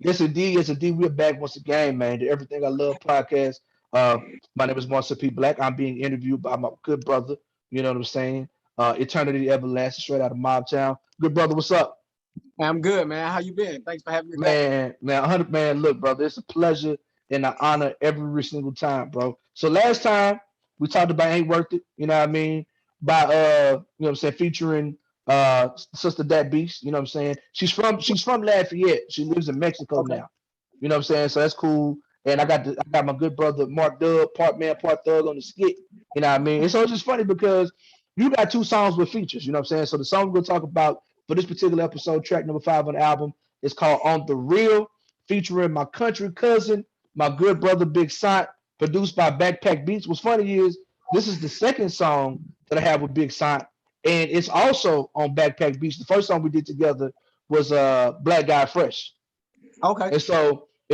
Yes, indeed. Yes, indeed. We're back once again, man. The Everything I Love podcast. Uh, my name is Marcel P. Black. I'm being interviewed by my good brother. You know what I'm saying? Eternity Everlasting, straight out of Mob Town. Good brother, what's up? I'm good, man. How you been? Thanks for having me back. Man, 100 man. Look, brother, it's a pleasure and an honor every single time, bro. So last time we talked about Ain't Worth It. You know what I mean? By you know what I'm saying, featuring Sister Dat Beast. You know what I'm saying? She's from Lafayette. She lives in Mexico Okay. now. You know what I'm saying? So that's cool. And I got my good brother Mark Dub, part man, part thug on the skit. You know what I mean? And so it's just funny because you got two songs with features. You know what I'm saying? So the song we're gonna talk about for this particular episode, track number 5 on the album, is called On the Real, featuring my country cousin, my good brother Big Sant, produced by Backpack Beats. What's funny is this is the second song that I have with Big Sant, and it's also on Backpack Beats. The first song we did together was Black Guy Fresh. Okay. And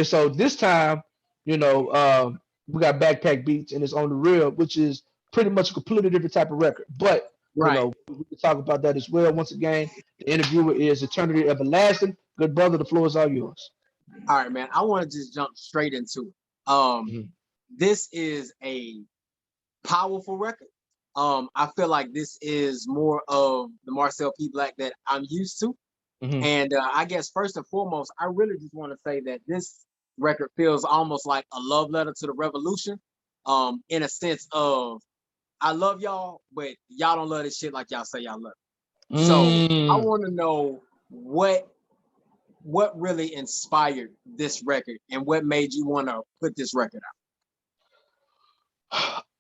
so this time, you know, we got Backpack Beats and it's on the real, which is pretty much a completely different type of record. But you Right. know, we can talk about that as well. Once again, the interviewer is Eternity Everlasting. Good brother, the floor is all yours. All right, man. I want to just jump straight into it. Mhm. This is a powerful record. I feel like this is more of the Marcel P. Black that I'm used to. Mhm. And I guess first and foremost, I really just want to say that this record feels almost like a love letter to the revolution. In a sense of I love y'all, but y'all don't love this shit like y'all say y'all love it. So I Mm. want to know what really inspired this record and what made you want to put this record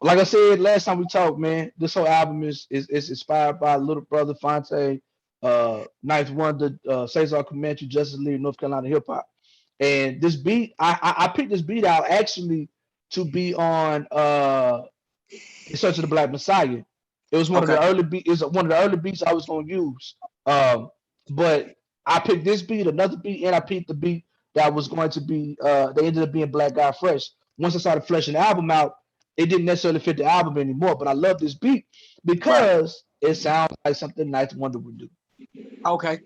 Like I said last time we talked, man, this whole album is inspired by Little Brother Fonte, Ninth Wonder, Cesar Comanche, Justice League, North Carolina hip hop. And this beat, I picked this beat out actually to be on In Search of the Black Messiah. It was one out? of Okay. the early beat. It's one of the early beats I was gonna use. But I picked this beat, another beat, and I picked the beat that was going to be. They ended up being Black Guy Fresh. Once I started fleshing the album out, it didn't necessarily fit the album anymore. But I love this beat Right. because it sounds like something Ninth Wonder would do. Okay.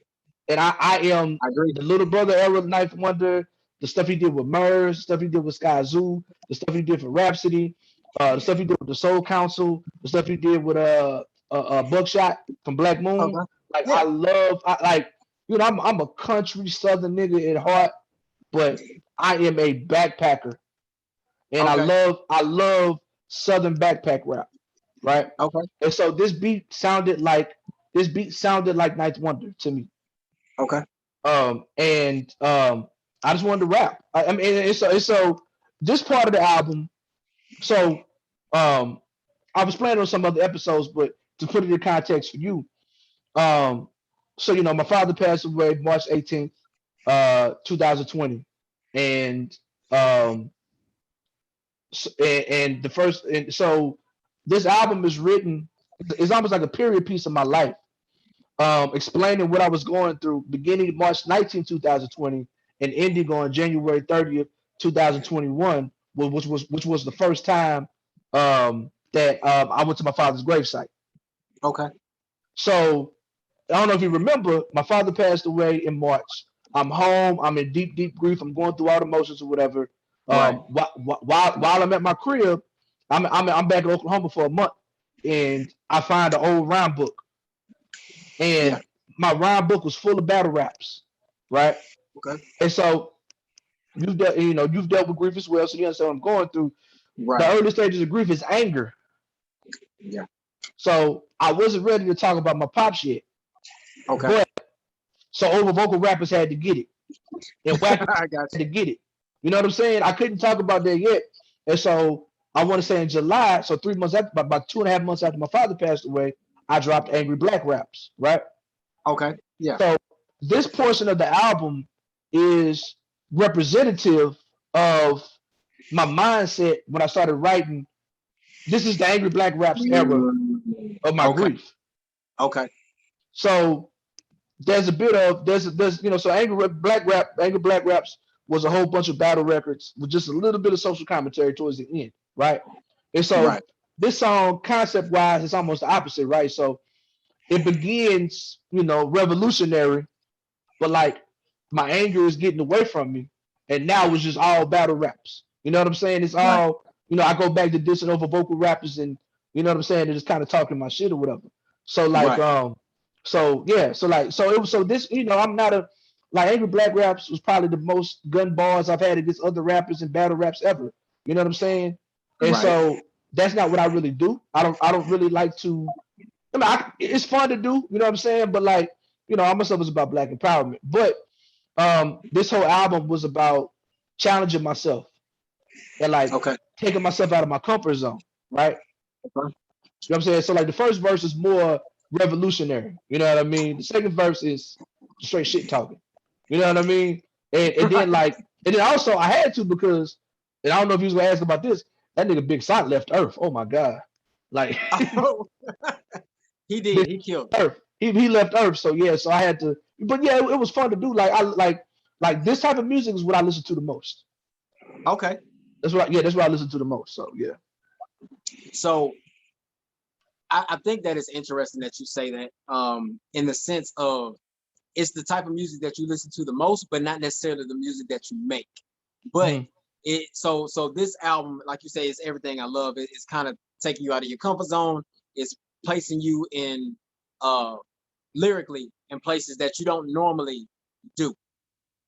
And I am I agree. the little brother era of Ninth Wonder. The stuff he did with Murs, the stuff he did with Sky Zoo, the stuff he did for Rhapsody, the stuff he did with the Soul Council, the stuff he did with Buckshot from Black Moon. Okay. Like I Yeah. love, I like, you know, I'm a country Southern nigga at heart, but I am a backpacker, and Okay. I love Southern backpack rap, right? Okay. And so this beat sounded like Ninth Wonder to me. Okay. And I just wanted to rap. I mean, and so this part of the album. So um, I was planning on some other episodes, but to put it in context for you, um, so you know, my father passed away March 18th, 2020, and um, and the first, and so this album is written. It's almost like a period piece of my life, explaining what I was going through beginning March 19th, 2020, and ending on January 30th, 2021, which was the first time that I went to my father's gravesite. Okay. So I don't know if you remember, my father passed away in March. I'm home. I'm in deep, deep grief. I'm going through all the motions or whatever. Right. While I'm at my crib, I'm back in Oklahoma for a month, and I find an old rhyme book, Yeah. and my rhyme book was full of battle raps, right? Okay. And so you've dealt with grief as well, so you understand what I'm going through. The Right. early stages of grief is anger. Yeah. So I wasn't ready to talk about my pop shit, Okay. but so over vocal rappers had to get it, and whack I got had to get it. You know what I'm saying? I couldn't talk about that yet, and so I want to say in July, so 3 months after, about 2.5 months after my father passed away, I dropped Angry Black Raps, right? you. Okay. Yeah. So this portion of the album is representative of my mindset when I started writing. This is the Angry Black Raps era of my Okay. grief. Okay. So there's a bit of there's so Angry Black Raps was a whole bunch of battle records with just a little bit of social commentary towards the end, right? And so Right. this song concept wise is almost the opposite, right? So it begins, revolutionary, but like my anger is getting away from me. and now it's just all battle raps. You know what I'm saying? It's Right. all, I go back to dissing over vocal rappers, and you know what I'm saying, and just kind of talking my shit or whatever. So like, Right. so yeah, so like, so it was, so this, I'm not a, like, Angry Black Raps was probably the most gun bars I've had against other rappers and battle raps ever. You know what I'm saying? And Right. so that's not what I really do. I don't really like to. I mean, it's fun to do. You know what I'm saying? But like, all my stuff was about black empowerment. But this whole album was about challenging myself and like Okay. taking myself out of my comfort zone, right? Okay. You know what I'm saying? So like the first verse is more revolutionary. You know what I mean? The second verse is straight shit talking. You know what I mean? And then Right. like, and then also I had to, because, and I don't know if you was gonna ask about this, that nigga Big Sant left Earth. Oh my God. Like Oh, he did. He killed it. Earth. He left Earth. So yeah, so I had to, but yeah, it was fun to do. Like I like this type of music is what I listen to the most. Okay. That's what I listen to the most. So yeah. So I think that it's interesting that you say that, in the sense of it's the type of music that you listen to the most, but not necessarily the music that you make. But Mhm. so this album, like you say, is everything I love. It's kind of taking you out of your comfort zone. It's placing you in lyrically in places that you don't normally do.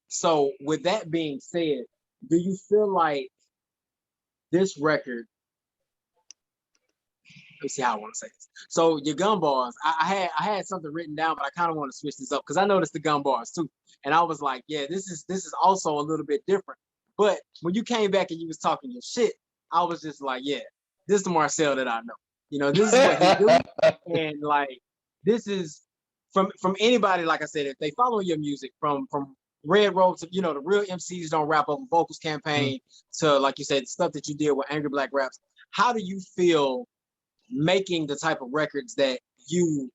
So with that being said, do you feel like this record, let me see how I want to say this. So your gun bars, I had something written down, but I kind of want to switch this up because I noticed the gun bars too, and I was like, yeah, this is also a little bit different. But when you came back and you was talking your shit, I was just like, yeah, this is the Marcel that I know. This is what he do, and like this is from anybody. Like I said, if they follow your music from Red Rose to the real MCs don't rap over vocals campaign to, like you said, the stuff that you did with Angry Black Raps. How do you feel making the type of records that you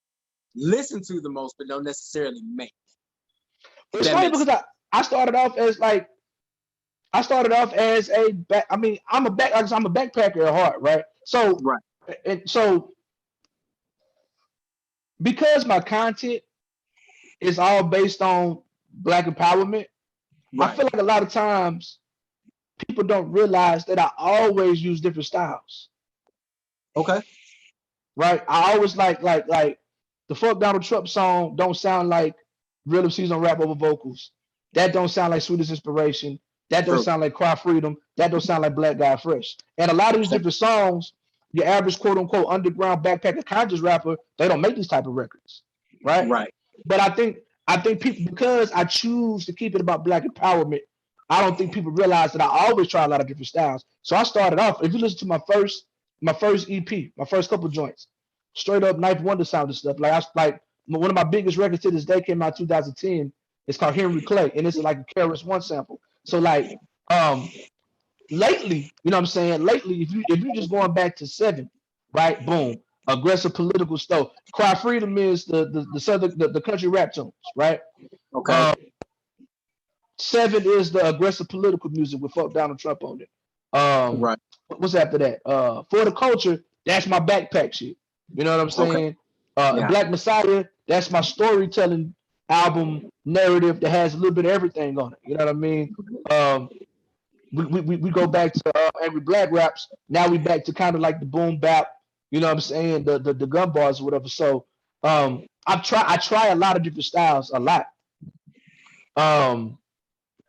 listen to the most but don't necessarily make? It's That funny makes because sense. I started off as like, I mean, I'm a backpacker at heart, right? So, Right. and so because my content is all based on black empowerment, I Right. feel like a lot of times people don't realize that I always use different styles, Okay. right? I always like the fuck Donald Trump song don't sound like Real MCs on rap over vocals. That don't sound like Sweetest Inspiration. That don't True. sound like Cry Freedom. That don't sound like Black Guy Fresh. And a lot of these different songs, your average quote unquote underground backpacker conscious rapper, they don't make these type of records, right? Right. But I think people, because I choose to keep it about black empowerment, I don't think people realize that I always try a lot of different styles. So I started off. If you listen to my first EP, my first couple joints, straight up Knife Wonder sound and stuff. Like one of my biggest records to this day came out in 2010. It's called Henry Clay, and it's like a KRS One sample. So like lately, you know what I'm saying? Lately, if you just going back to seven, right? Boom. Aggressive political stuff. Cry Freedom is the southern the country rap tunes, right? Okay. Uh, seven is the aggressive political music with fuck Donald Trump on it. Right. What's after that? For the culture, that's my backpack shit. You know what I'm Okay. saying? Yeah. Black Messiah, that's my storytelling album narrative that has a little bit of everything on it. You know what I mean? Um, we go back to Angry Black Raps. Now we back to kind of like the boom bap. You know what I'm saying? The gun bars or whatever. So I try a lot of different styles a lot. Um,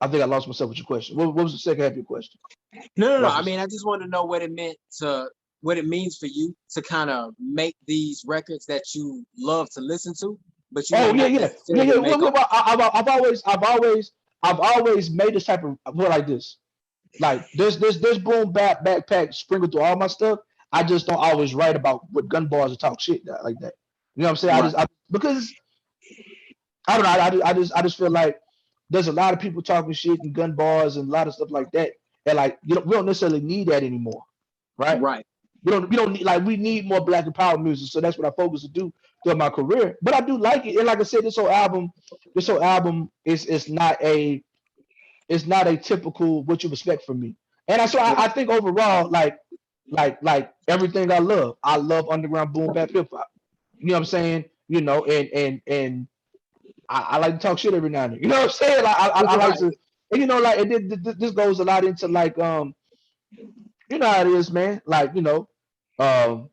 I think I lost myself with your question. What was the second half of your question? No. Lost I myself. mean, I just wanted to know what it means for you to kind of make these records that you love to listen to, but Oh yeah, not yeah, yeah, necessarily yeah. make them. I've always made this type of more like this. Like there's boom bap backpack sprinkled through all my stuff. I just don't always write about what gun bars or talk shit like that. You know what I'm saying? Right. Because I don't know. I just feel like there's a lot of people talking shit and gun bars and a lot of stuff like that. And like we don't necessarily need that anymore, right? Right. We don't need, like, we need more black and power music. So that's what I focus to do throughout my career. But I do like it. And like I said, this whole album is not a typical what you expect from me. And I Right. think overall, like everything I love underground boom bap hip hop. You know what I'm saying? And I like to talk shit every now and then. You know what I'm saying? Like I like Right. to, And you know, like this goes a lot into like you know how it is, man. Like, you know, um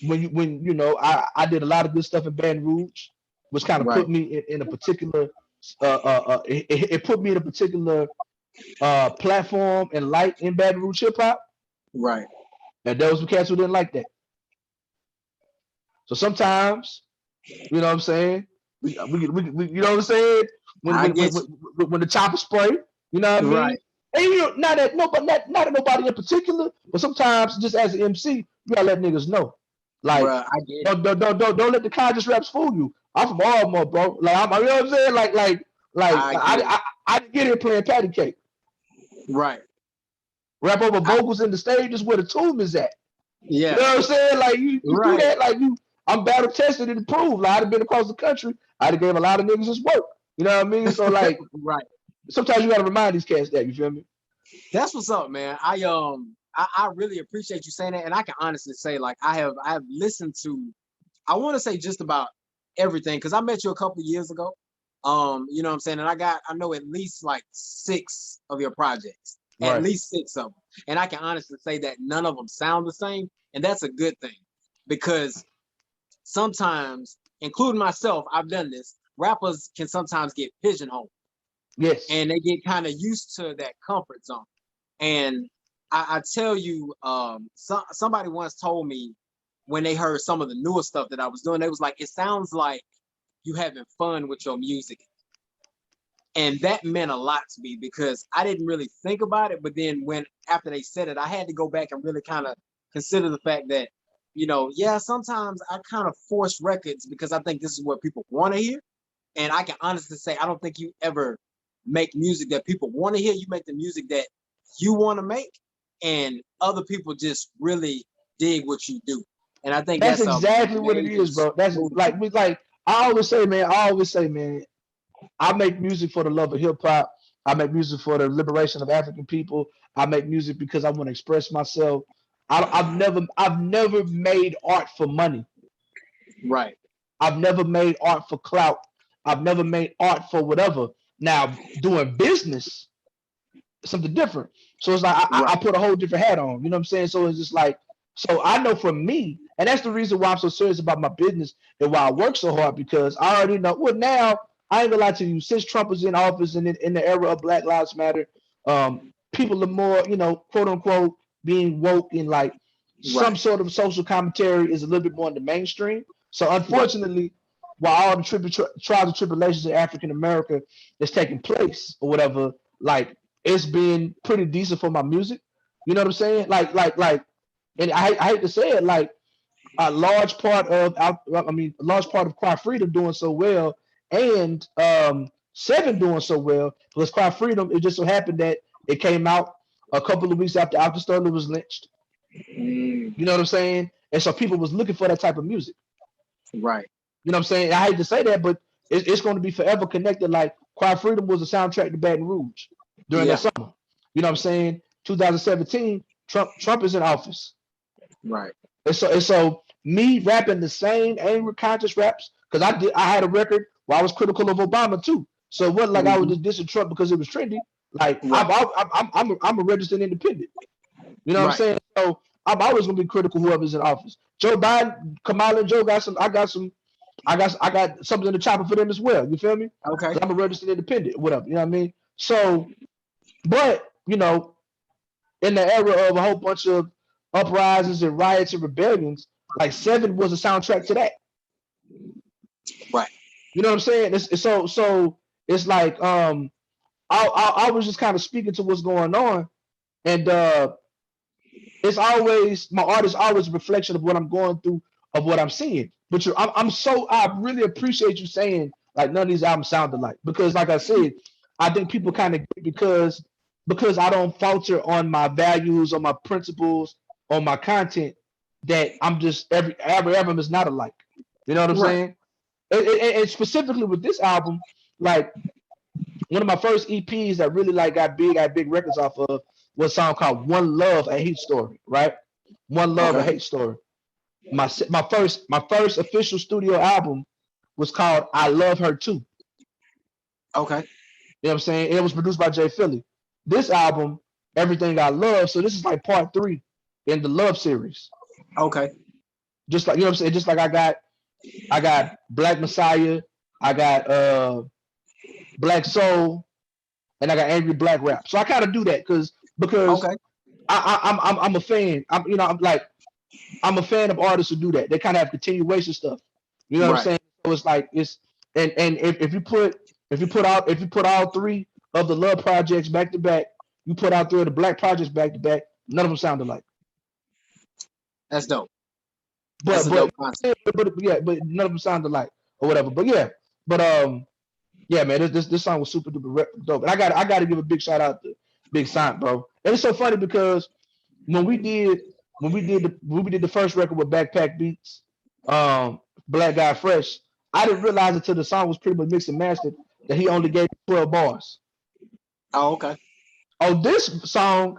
when you know, I did a lot of good stuff in Baton Rouge, which kind of Right, put me in a particular it put me in a particular platform and light in Baton Rouge hip hop. right. And there was some cats who didn't like that. So sometimes, you know what I'm saying? You know what I'm saying? When I when when get you. when the chopper spray, you know what I mean? Right, And you know, not at nobody in particular, but sometimes just as an MC, you gotta let niggas know. Like, bruh. I get it. don't let the conscious raps fool you. I'm from Baltimore, bro. Like, you know what I'm saying? Like I get it. I didn't get here playing patty cake. Right. Rap over I, vocals in the stage is where the tomb is at. You know yeah. what I'm saying? Like you do Right. that, like I'm battle tested and approved. Like I'd have been across the country, I'd have gave a lot of niggas this work. You know what I mean? So like Right. sometimes you gotta remind these cats that, you feel me? That's what's up, man. I really appreciate you saying that, and I can honestly say, like, I have listened to, I want to say just about everything, because I met you a couple of years ago. You know what I'm saying, and I know at least like 6 of your projects, at Right. least 6 of them, and I can honestly say that none of them sound the same, and that's a good thing, because sometimes, including myself, I've done this. Rappers can sometimes get pigeonholed, Yes. and they get kind of used to that comfort zone. And I tell you, somebody once told me when they heard some of the newer stuff that I was doing, they was like, "It sounds like you having fun with your music," and that meant a lot to me because I didn't really think about it. But then when after they said it, I had to go back and really kind of consider the fact that, yeah, sometimes I kind of force records because I think this is what people want to hear. And I can honestly say, I don't think you ever make music that people want to hear. You make the music that you want to make, and other people just really dig what you do. And I think That's that's a exactly what it major is, bro. That's smooth like thing. we like I always say, man, I make music for the love of hip hop. I make music for the liberation of African people. I make music because I want to express myself. I've never made art for money. Right. I've never made art for clout. I've never made art for whatever. Now doing business, something different. So it's like I Right. put a whole different hat on. You know what I'm saying? So it's just like, so I know for me, and that's the reason why I'm so serious about my business and why I work so hard, because I already know. Well, now I ain't gonna lie to you. Since Trump was in office and in the era of Black Lives Matter, people are more, quote unquote, being woke, and like some Right. sort of social commentary is a little bit more in the mainstream. So Right. unfortunately, while all the trials and tribulations in African America is taking place or whatever, like it's been pretty decent for my music. You know what I'm saying? And I hate to say it, like a large part of, a large part of Cry Freedom doing so well, and Seven doing so well, because Cry Freedom, it just so happened that it came out a couple of weeks after Alka Sterling was lynched. Mm, You know what I'm saying? And so people was looking for that type of music. right. You know what I'm saying? I hate to say that, but it's going to be forever connected. Like Quiet Freedom was a soundtrack to Baton Rouge during that Yeah. summer. You know what I'm saying? 2017, Trump is in office. Right. And so me rapping the same angry conscious raps, because I had a record where I was critical of Obama too. So it wasn't like I was Mhm. just dissing Trump because it was trendy. Like Right. I'm a registered independent. You know what I'm Right. saying? So I'm always gonna be critical whoever's in office. Joe Biden, Kamala and Joe got some. I got something in the chopper for them as well. You feel me? Okay. Because I'm a registered independent, whatever. You know what I mean? So, but in the era of a whole bunch of uprisings and riots and rebellions, like Seven was a soundtrack to that. Right. You know what I'm saying? So it's like I was just kind of speaking to what's going on, and it's always my art is always a reflection of what I'm going through, of what I'm seeing. But I really appreciate you saying like none of these albums sound alike, because like I said, I think people kind of because I don't falter on my values, on my principles, on my content, that I'm just every album is not alike. You know what I'm Right. saying? And specifically with this album, like one of my first EPs that really like got big records off of was a song called "One Love, a Hate Story." Right, "One Love, a Okay. Hate Story." My first official studio album was called "I Love Her Too." Okay. You know what I'm saying? And it was produced by Jay Philly. This album, Everything I Love. So this is like part 3 in the Love series. Okay. Just like, you know what I'm saying? Just like I got Black Messiah, I got Black Soul, and I got Angry Black Rap. So I kind of do that because Okay. I'm a fan. I'm a fan of artists who do that. They kind of have continuation stuff. You know what I'm Right. saying? So it's like it's and if you put all 3 of the Love projects back to back, you put out 3 of the Black projects back to back, none of them sound alike. That's dope. That's But a but dope concept. but none of them sound alike or whatever. But but yeah, man, this song was super duper dope. And I got to give a big shout out to Big Sant, bro. And it's so funny because when we did the first record with Backpack Beats, Black Guy Fresh, I didn't realize until the song was pretty much mixed and mastered that he only gave 12 bars. Oh, okay. On this song,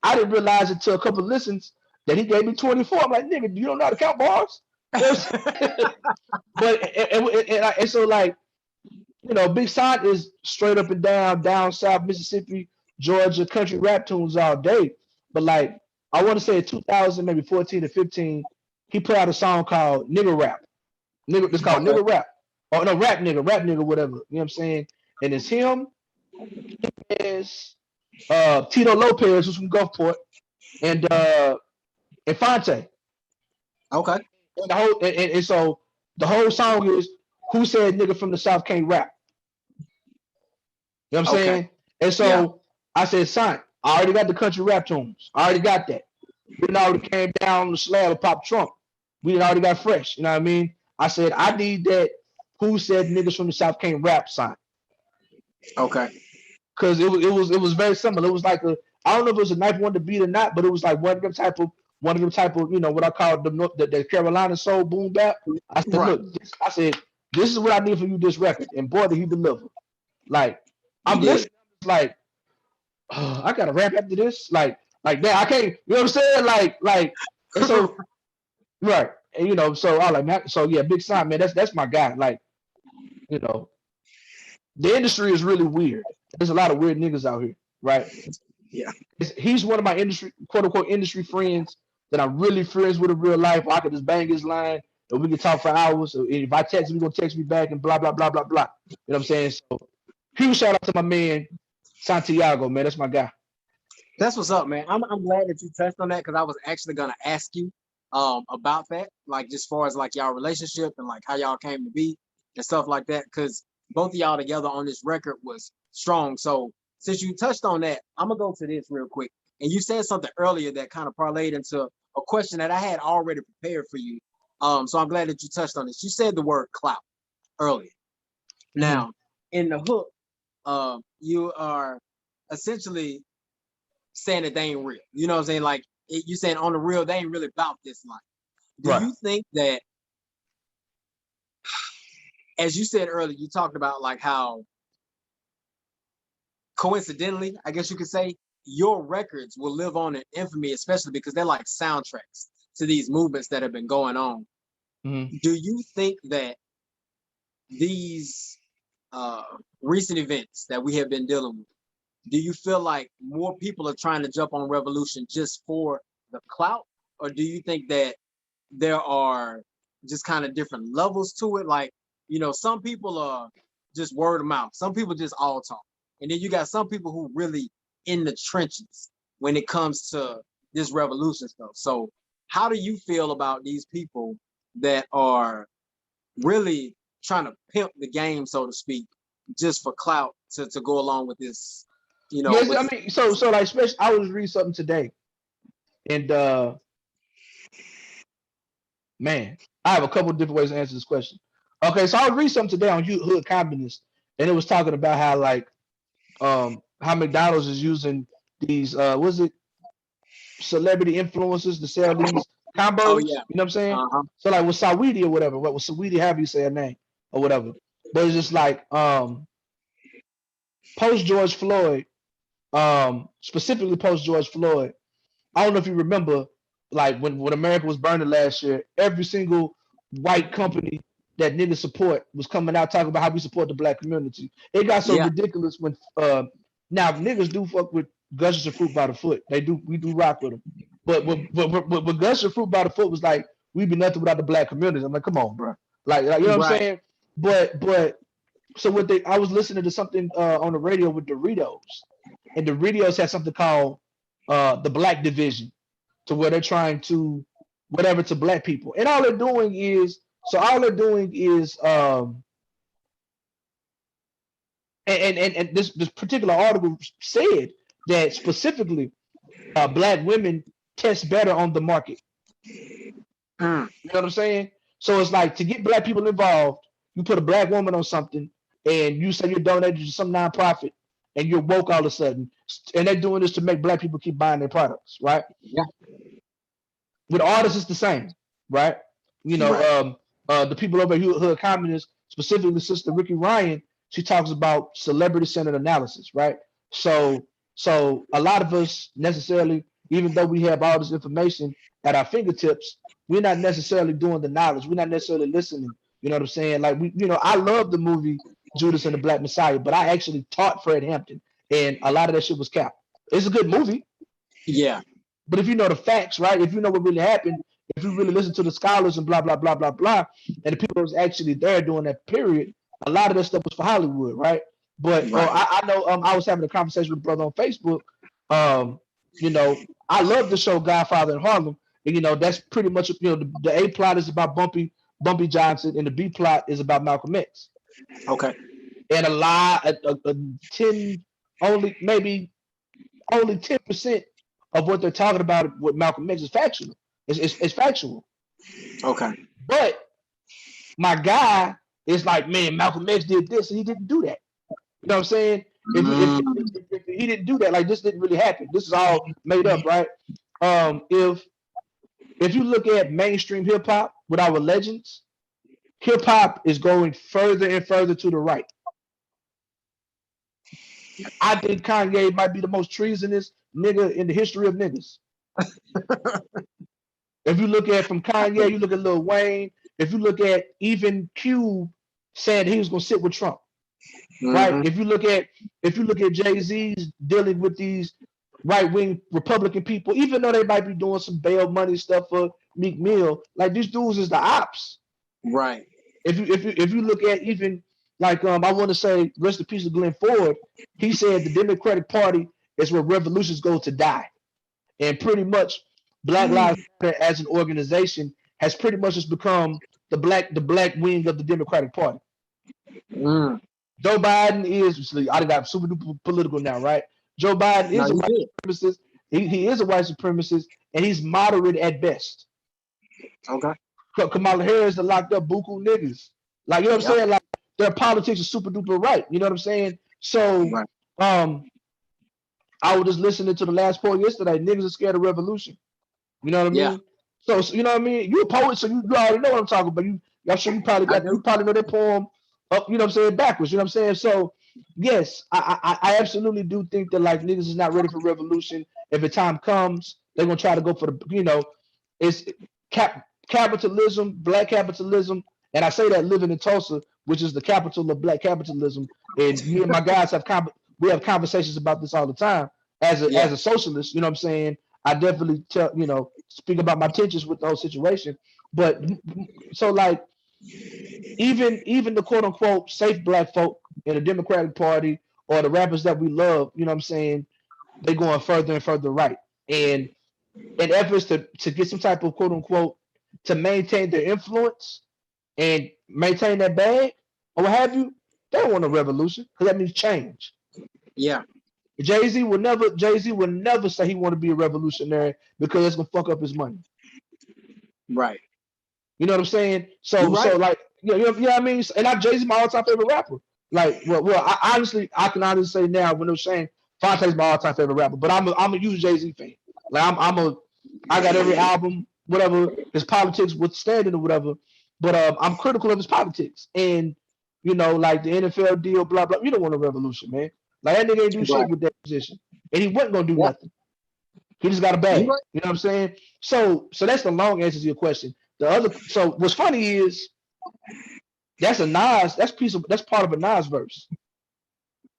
I didn't realize until a couple of listens that he gave me 24. I'm like, nigga, you don't know how to count bars? You know but and so like, you know, Big Sant is straight up and down south Mississippi, Georgia country rap tunes all day. But like, I want to say in 2000, maybe 14 or 15, he put out a song called Nigga Rap. It's called Okay. Nigga Rap. Oh no, Rap Nigga, whatever. You know what I'm saying? And it's him, is Tito Lopez, who's from Gulfport, and Infante. Okay. And so the whole song is who said nigga from the South can't rap. You know what I'm Okay. saying? And Yeah. so I said, son, I already got the country rap tunes. I already got that. We done already came down the slab of Pop Trump. We done already got fresh. You know what I mean? I said, I need that who said niggas from the South can't rap sign. Okay. Because it was very similar. It was like I don't know if it was a knife one to beat or not, but it was like one of them type of, you know, what I call the Carolina soul boom bap. I said, Right. look, this is what I need for you this record. And boy, did he deliver. Like, He I'm did. listening, like, oh, I gotta rap after this. Like that. I can't, you know what I'm saying? Like, and so right. And you know, so I like so yeah, Big Sant, man, that's my guy. Like, you know, the industry is really weird. There's a lot of weird niggas out here, right? Yeah. He's one of my industry, quote unquote, industry friends that I'm really friends with in real life. I could just bang his line and we can talk for hours. So if I text him, he's gonna text me back and blah blah blah blah blah. You know what I'm saying? So huge shout out to my man Santiago, man. That's my guy. That's what's up, man. I'm glad that you touched on that because I was actually gonna ask you about that, like just far as like y'all relationship and like how y'all came to be and stuff like that. Because both of y'all together on this record was strong. So since you touched on that, I'm gonna go to this real quick. And you said something earlier that kind of parlayed into a question that I had already prepared for you. So I'm glad that you touched on this. You said the word clout earlier. Now, in the hook, you are essentially saying that they ain't real. You know what I'm saying? Like you saying on the real, they ain't really about this life. Do Right. you think that, as you said earlier, you talked about like how coincidentally, I guess you could say, your records will live on in infamy, especially because they're like soundtracks to these movements that have been going on. Mm-hmm. Do you think that these recent events that we have been dealing with, do you feel like more people are trying to jump on revolution just for the clout? Or do you think that there are just kind of different levels to it? Like, you know, some people are just word of mouth. Some people just all talk. And then you got some people who really in the trenches when it comes to this revolution stuff. So how do you feel about these people that are really trying to pimp the game, so to speak, just for clout to go along with this, you know? Yes, I mean, so like, especially, I was reading something today, and man, I have a couple of different ways to answer this question. Okay, so I was reading something today on Hood Communist, and it was talking about how like how McDonald's is using these was it celebrity influencers to sell these Oh combos. yeah. You know what I'm saying? Uh-huh. So like with Saweetie or whatever, what was Saweetie? However you say her name or whatever. But it's just like post George Floyd, specifically post George Floyd. I don't know if you remember, like when America was burning last year, every single white company that niggas support was coming out talking about how we support the black community. It got so ridiculous when now niggas do fuck with Gushers and Fruit by the foot. They do, we do rock with them. But when Gushers and Fruit by the foot was like, we'd be nothing without the black community. I'm like, come on, bro. Like you know what I'm saying? But so what they, I was listening to something on the radio with Doritos, and Doritos had something called the Black Division, to where they're trying to whatever to black people, and all they're doing is and this particular article said that specifically black women test better on the market. You know what I'm saying? So it's like, to get black people involved, you put a black woman on something and you say you're donated to some nonprofit and you're woke all of a sudden, and they're doing this to make black people keep buying their products, right? Yeah. With artists, it's the same, right? You know, the people over here who are communists, specifically Sister Ricky Ryan, she talks about celebrity-centered analysis, right? So a lot of us necessarily, even though we have all this information at our fingertips, we're not necessarily doing the knowledge. We're not necessarily listening. You know what I'm saying? Like, we, you know, I love the movie Judas and the Black Messiah, but I actually taught Fred Hampton, and a lot of that shit was capped. It's a good movie. Yeah. But if you know the facts, right? If you know what really happened, if you really listen to the scholars and blah, blah, blah, blah, blah, and the people that was actually there during that period, a lot of that stuff was for Hollywood, right? But I know I was having a conversation with a brother on Facebook. You know, I love the show Godfather in Harlem. And, you know, that's pretty much, you know, the A plot is about Bumpy Johnson, and the B plot is about Malcolm X. Okay. And only 10% of what they're talking about with Malcolm X is factual. It's factual. Okay. But my guy is like, man, Malcolm X did this and he didn't do that. You know what I'm saying? If he didn't do that, like, this didn't really happen. This is all made up, right? If you look at mainstream hip hop with our legends, hip hop is going further and further to the right. I think Kanye might be the most treasonous nigga in the history of niggas. If you look at from Kanye, you look at Lil Wayne. If you look at even Cube saying he was gonna sit with Trump, right? If you look at Jay-Z's dealing with these right-wing Republican people, even though they might be doing some bail money stuff for Meek Mill, like, these dudes is the ops, right? If you look at even like I want to say rest in peace to Glenn Ford. He said the Democratic Party is where revolutions go to die, and pretty much Black Lives Matter as an organization has pretty much just become the black wing of the Democratic Party. Joe Biden is, I got super duper political now, right? Joe Biden is a white supremacist. He is a white supremacist, and he's moderate at best. Okay. Kamala Harris locked up buku niggas. Like, you know what I'm saying? Like, their politics are super duper right. You know what I'm saying? So, I was just listening to the last poll yesterday. Niggas are scared of revolution. You know what I mean? So you know what I mean? You're a poet, so you already know what I'm talking about. I'm sure you probably know that poem up, you know what I'm saying, backwards. You know what I'm saying? So yes, I absolutely do think that, like, niggas is not ready for revolution. If the time comes, they're gonna try to go for the, you know, it's capitalism, black capitalism, and I say that living in Tulsa, which is the capital of black capitalism. And me and my guys have conversations about this all the time. As a socialist, you know what I'm saying? I definitely speak about my tensions with the whole situation. But so, like, even the quote unquote safe black folk in the Democratic Party or the rappers that we love, you know what I'm saying, they're going further and further right. And in efforts to get some type of quote unquote to maintain their influence and maintain that bag or what have you, they don't want a revolution, because that means change. Yeah. Jay-Z will never say he want to be a revolutionary, because it's gonna fuck up his money. Right. You know what I'm saying? So like, you know what I mean? And Jay-Z my all-time favorite rapper. Like, well, I can honestly say now, when they're saying Fonte's my all-time favorite rapper, but I'm a huge Jay-Z fan. Like, I got every album, whatever, his politics withstanding or whatever, but I'm critical of his politics. And, you know, like the NFL deal, blah, blah, you don't want a revolution, man. Like, that nigga ain't do shit with that position. And he wasn't gonna do nothing. He just got a bag. You know what I'm saying? So that's the long answer to your question. So what's funny is That's a Nas. That's part of a Nas verse.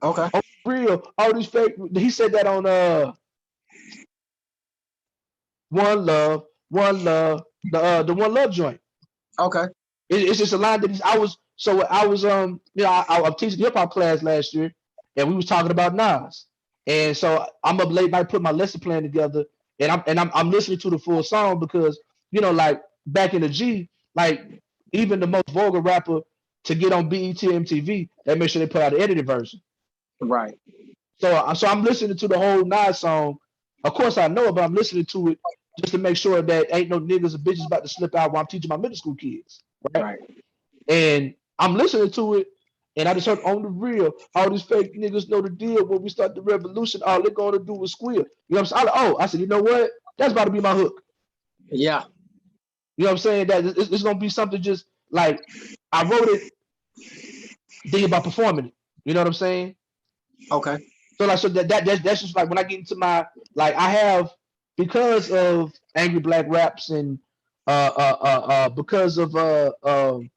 Okay. Oh, real. All these fake. He said that on One Love, One Love, the One Love joint. Okay. It's just a line that I was I was teaching hip hop class last year, and we was talking about Nas, and so I'm up late night putting my lesson plan together, and I'm listening to the full song because like back in the G, like even the most vulgar rapper to get on BET MTV, they make sure they put out an edited version. Right. So I'm listening to the whole Nas song. Of course I know it, but I'm listening to it just to make sure that ain't no niggas or bitches about to slip out while I'm teaching my middle school kids. Right. Right. And I'm listening to it, and I just heard on the real, all these fake niggas know the deal. When we start the revolution, all they're gonna do is squeal. You know what I'm saying? I said, you know what? That's about to be my hook. Yeah. You know what I'm saying? That it's gonna be something just like I wrote it thinking about performing it. You know what I'm saying? Okay. So that's just like when I get into my I have because of angry black raps and because of the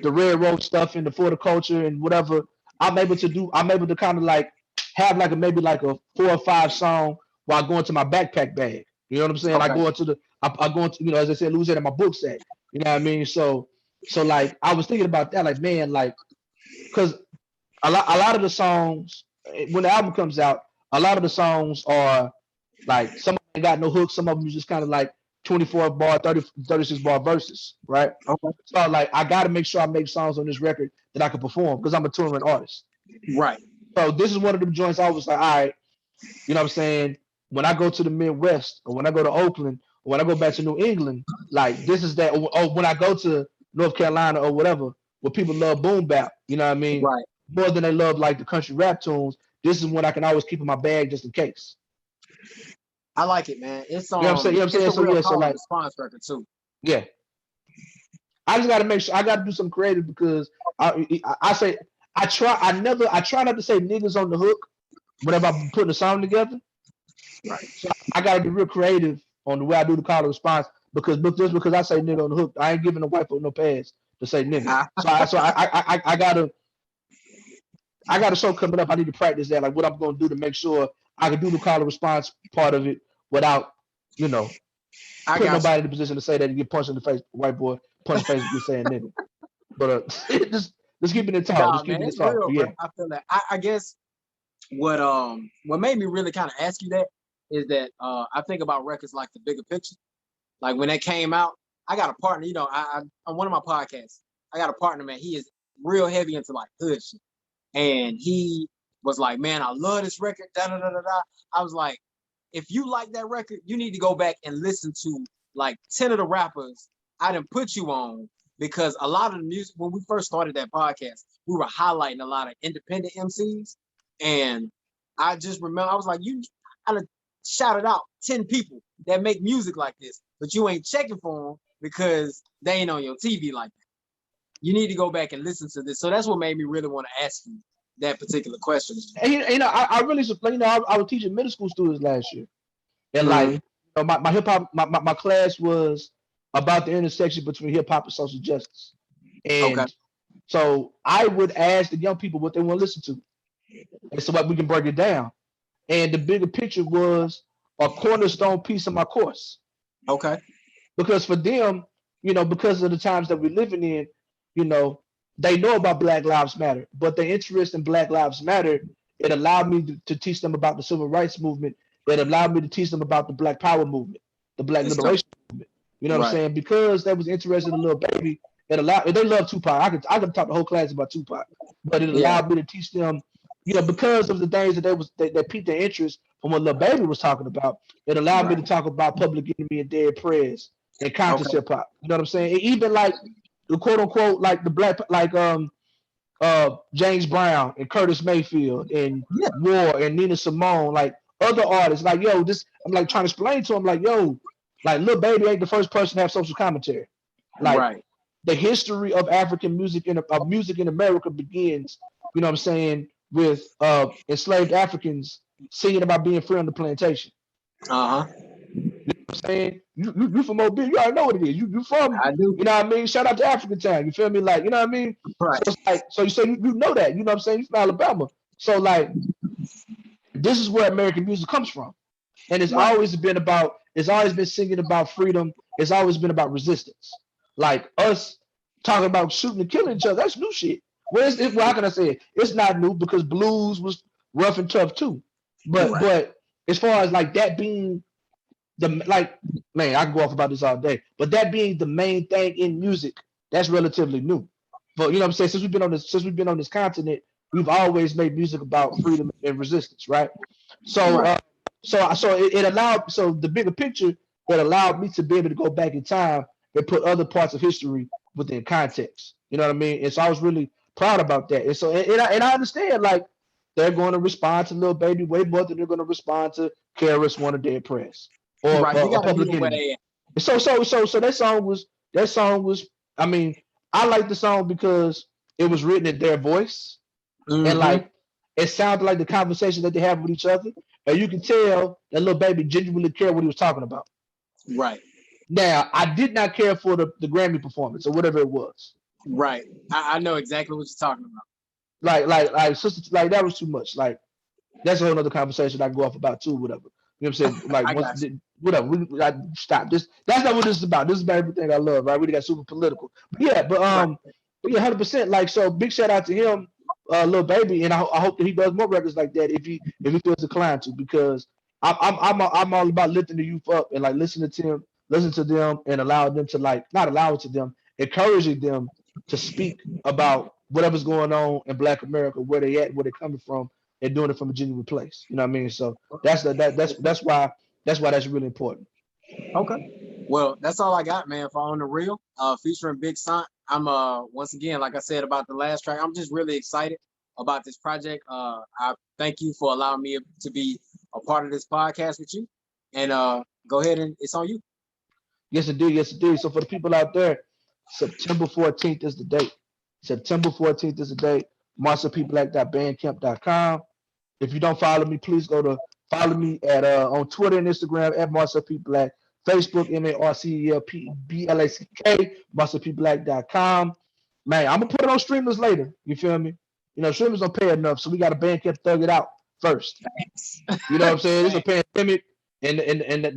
red road stuff and the for the culture and whatever, I'm able to kind of like have maybe like a 4 or 5 song while going to my backpack bag. You know what I'm saying? Okay. I go into, as I said, Louisiana, my book sack. You know what I mean? So like I was thinking about that, like, man, like, because a lot of the songs when the album comes out, a lot of the songs are like some of them got no hook, some of them just kind of like 24 bar, 30, 36 bar verses, right? Okay. So like I got to make sure I make songs on this record that I can perform because I'm a touring artist. Right. So this is one of them joints I was like, all right, you know what I'm saying? When I go to the Midwest or when I go to Oakland or when I go back to New England, like this is that. Or when I go to North Carolina or whatever, where people love boom bap, you know what I mean? Right. More than they love like the country rap tunes. This is what I can always keep in my bag just in case. I like it, man. It's You know what I'm saying? You know what I'm saying? it's a So real yeah, so call and like response record too. yeah, I just got to make sure I got to do something creative because I say I try not to say niggas on the hook whenever I'm putting a song together. Right. So I got to be real creative on the way I do the call and response because just because I say nigga on the hook, I ain't giving the white folk no pass to say nigga. I got a show coming up. I need to practice that, like what I'm going to do to make sure I can do the call and response part of it without, I putting got you. nobody in the position to say that and get punched in the face, white boy, punch in the face and get saying nigga. But just keeping it talk. Nah, Just man, keeping it it's talk. real, But bro. yeah. I feel that. I guess what made me really kind of ask you that is that I think about records like The Bigger Picture. Like when they came out, I got a partner. I on one of my podcasts, I got a partner, man. He is real heavy into like hood shit, and he was like, "Man, I love this record." Da da da da da. I was like, "If you like that record, you need to go back and listen to like 10 of the rappers I didn't put you on." Because a lot of the music, when we first started that podcast, we were highlighting a lot of independent MCs. And I just remember, I was like, I done shouted out 10 people that make music like this, but you ain't checking for them because they ain't on your TV like that. You need to go back and listen to this. So that's what made me really want to ask you that particular question. And I really, I was teaching middle school students last year. And like, my hip hop, my class was about the intersection between hip hop and social justice. Okay. And so I would ask the young people what they want to listen to. And so like we can break it down. And the bigger picture was a cornerstone piece of my course. Okay. Because for them, because of the times that we're living in, they know about Black Lives Matter, but their interest in Black Lives Matter, it allowed me to teach them about the civil rights movement. It allowed me to teach them about the Black Power movement, the Black It's dope. Liberation movement. You know what I'm Right. saying? Because they was interested in Lil Baby, they love Tupac. I could talk the whole class about Tupac, but it Yeah. allowed me to teach them, because of the things that piqued their interest from what Lil Baby was talking about. It allowed me to Right. talk about Public Enemy and Dead Prez and conscious Okay. hip hop. You know what I'm saying? And even like the quote unquote like the black James Brown and Curtis Mayfield and Yeah. War and Nina Simone, like other artists, like yo, this I'm like trying to explain to them, like yo, like Lil Baby ain't the first person to have social commentary. Like Right. the history of African music music in America begins, you know what I'm saying, with enslaved Africans singing about being free on the plantation. Uh-huh. You know what I'm saying? You from Mobile, you already know what it is. You from, I do. you know what I mean? Shout out to African Town. You feel me? Like, you know what I mean? So Right. it's like, so you say you know that, you know what I'm saying? You from Alabama. So like this is where American music comes from. And Right. it's always been singing about freedom. It's always been about resistance. Like us talking about shooting and killing each other, that's new shit. Well, how can I say it? It's not new because blues was rough and tough too. But Right. but as far as like that being the like, man, I can go off about this all day. But that being the main thing in music, that's relatively new. But you know what I'm saying? Since we've been on this continent, we've always made music about freedom and resistance, right? So Right. it allowed, so the bigger picture, it allowed me to be able to go back in time and put other parts of history within context. You know what I mean? And so I was really proud about that. And so and I understand like they're going to respond to Lil Baby way more than they're going to respond to KRS One or Dead Press or Right. You a got to meet Public them where Enemy. they at. So that song was I mean, I like the song because it was written in their voice and Mm-hmm. like it sounded like the conversation that they have with each other, and you can tell that Lil Baby genuinely cared what he was talking about. Right. Now, I did not care for the Grammy performance or whatever it was. Right. I know exactly what you're talking about. Like sister, like that was too much. Like that's a whole other conversation I can go off about too, whatever. You know what I'm saying? Like I once got you. whatever, we like stop. That's not what this is about. This is about everything I love, right? We got super political. But yeah, Right. but yeah, 100%. Like so big shout out to him, Lil Baby, and I hope that he does more records like that if he feels inclined to, because I'm all about lifting the youth up and like listen to them and allowing them to like not allowing to them, encouraging them to speak about whatever's going on in Black America, where they at, where they're coming from, and doing it from a genuine place. You know what I mean? So that's why that's really important. Okay. Well, that's all I got, man, for On the Real, featuring Big Sant. I'm once again, like I said about the last track, I'm just really excited about this project. I thank you for allowing me to be a part of this podcast with you. And go ahead and it's on you. Yes, indeed. Yes, indeed. So for the people out there, September 14th is the date. September 14th is the date. MarcelPBlack.bandcamp.com. If you don't follow me, please go to follow me at on Twitter and Instagram at Marcel P. Black, Facebook MarcelPBlack, MarcelPBlack.com. Man, I'm gonna put it on streamers later. You feel me? You know, streamers don't pay enough, so we got a Bandcamp thug it out first. Thanks. You know what I'm saying? It's a Thanks. pandemic, and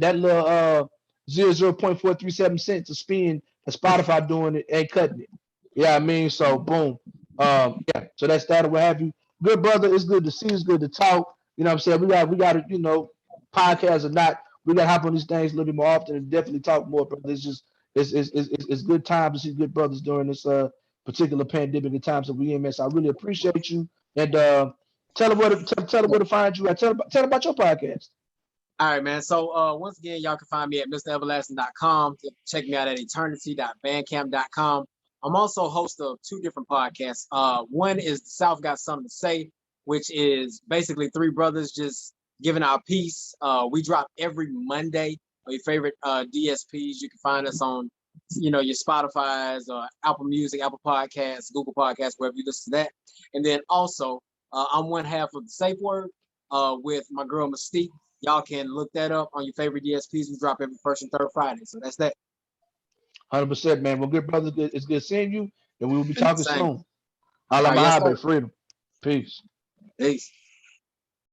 that little 0.437 cents of spin that Spotify doing it ain't cutting it. Yeah, I mean, so boom. Yeah, so that's that or what have you. Good brother, it's good to see, it's good to talk. You know what I'm saying? We got to, podcasts or not, we gotta hop on these things a little bit more often and definitely talk more, brother. It's just it's good time to see good brothers during this particular pandemic and times that we in, man. So I really appreciate you. And tell them where to find you. Tell them about your podcast. All right, man. So once again, y'all can find me at MrEverlasting.com. Check me out at Eterniti.bandcamp.com. I'm also host of two different podcasts. One is The South Got Something to Say, which is basically three brothers just giving our piece. We drop every Monday on your favorite DSPs. You can find us on, your Spotify's, Apple Music, Apple Podcasts, Google Podcasts, wherever you listen to that. And then also, I'm one half of the Safe Word with my girl Mystique. Y'all can look that up on your favorite DSPs. We drop every first and third Friday. So that's that. 100%, man. Well, good brother, it's good seeing you, and we will be talking Same. soon. Holla All right, yes, my sir. freedom. Peace. Peace.